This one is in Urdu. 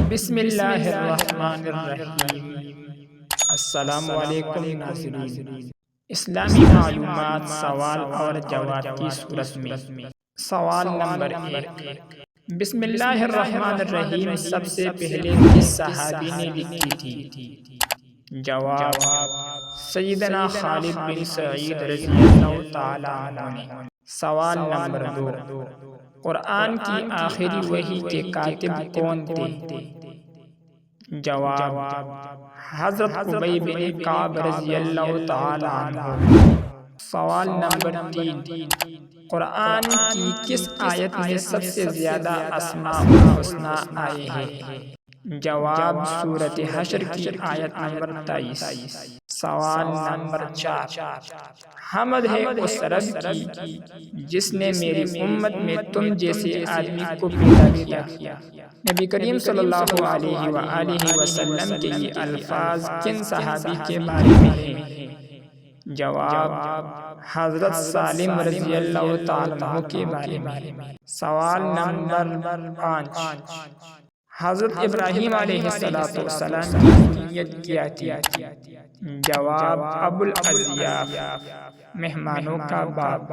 بسم اللہ الرحمن الرحیم۔ السلام علیکم ناظرین، اسلامی معلومات سوال اور جواب کی صورت میں۔ سوال نمبر 1، بسم اللہ الرحمن الرحیم سب سے پہلے کس صحابی نے لکھی تھی؟ جواب، سیدنا خالد بن سعید رضی اللہ تعالی عنہ نے۔ سوال نمبر 2، قرآن کی آخری وحی کے کاتب کون تھے؟ جواب، حضرت ابی بن کعب رضی اللہ تعالی عنہ۔ سوال نمبر 3، قرآن کی کس آیت میں سب سے زیادہ اسماء الحسنی آئے ہیں؟ جواب، سورۃ حشر کی آیت نمبر 23۔ سوال نمبر 4، حمد ہے اس رب کی جس نے میری امت میں تم جیسے آدمی کو پیدا کیا۔ نبی کریم صلی اللہ علیہ وآلہ وسلم کے یہ الفاظ کن صحابی کے بارے میں ہیں؟ جواب، حضرت سالم رضی اللہ تعالیٰ عنہ کے بارے میں۔ سوال نمبر 5، حضرت ابراہیم علیہ السلام کی کنیت کیا تھی؟ جواب، ابو الاضیاف، مہمانوں کا باپ۔